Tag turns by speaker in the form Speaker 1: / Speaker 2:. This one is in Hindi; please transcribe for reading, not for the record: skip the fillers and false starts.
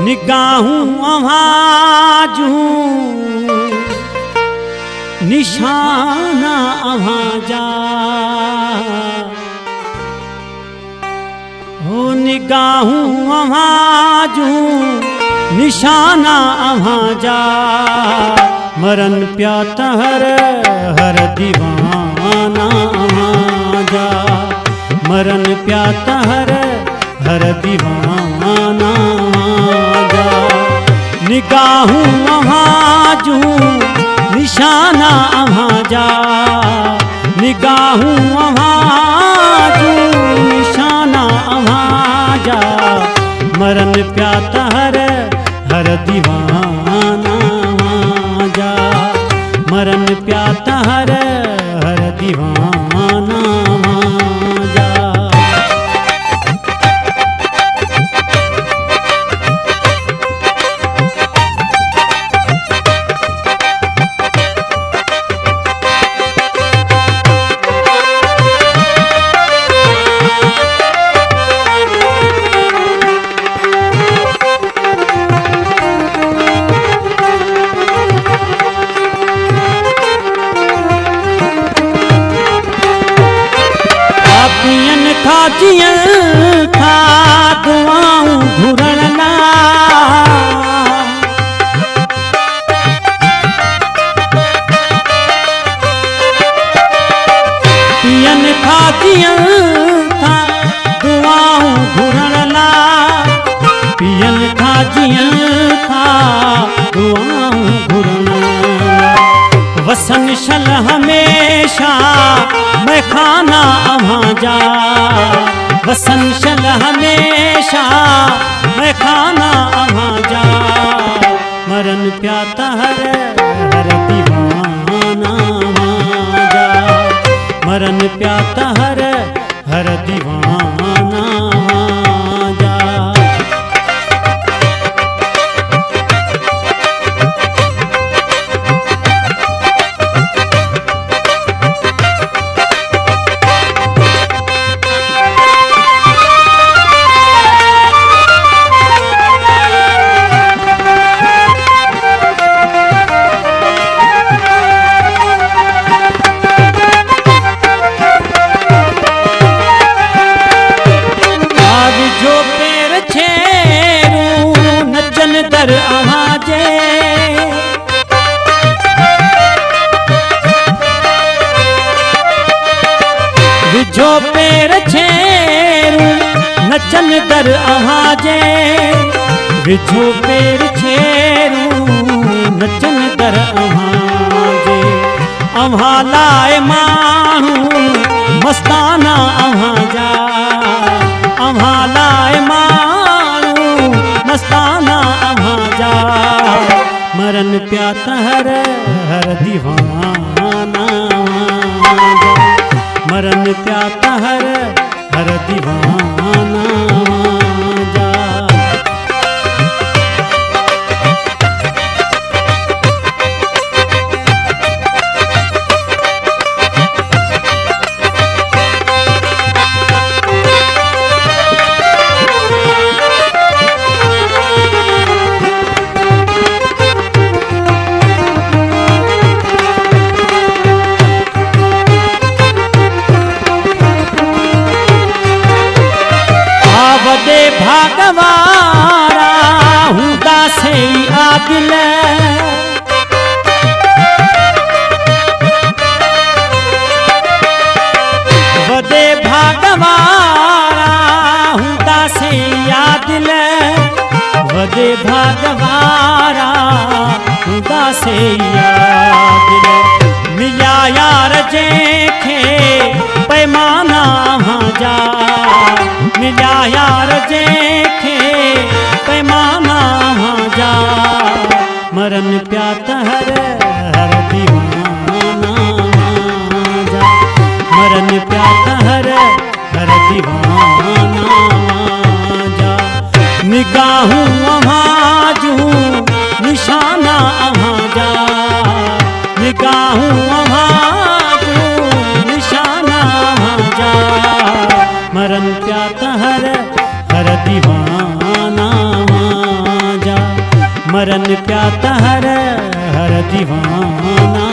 Speaker 1: निगाहूं आवाजू निशाना आवाजा हो निगाहूं आवाजू निशाना आवाजा मरन प्याता हर दीवाना आवाजा मरन प्याता हर दीवाना आवाजा निगाहूं आवाजू निशाना आवाजा निगाहूं आवाजू निशाना आवाजा मरन प्याता हर दीवाना आवाजा मरन प्याता हर दीवाना आवाजा। जियन था दुआऊं घुरना पियन था जियन था दुआऊं घुरना पियन था जियन था दुआऊं घुरना वसन शल हमेशा मैं खाना आवाजा वसन शल हमेशा मैं खाना आवाजा मरन प्याता हर दीवाना आवाजा मरन प्याता हर दीवाना आवाजा। आवाजे विझो पैर छेरू नचन दर आवाजे विझो पैर छेरू नचन दर आवाजे अम्हालाए मानू मस्ताना आवाजा अम्हालाए मानू मस्ताना आवाजा मरन प्याता हर दीवाना आवाजा मरन प्याता हर दीवाना आवाजा। वदे भागवारा हुदा से आदिल वदे भागवारा हुदा से आदिल वदे भागवारा हुदा से आदिल मिया यार जेखे पैमाना आवाजा मिला यार जेखे पैमाना आवाजा मरन प्याता हर दीवाना आवाजा मरन प्याता हर दीवाना आवाजा निगाहूं आवाजू निशाना आवाजा निगाहूं आवाजू निशाना आवाजा मरन प्याता हर दीवाना। मरन प्याता हर हर दीवाना।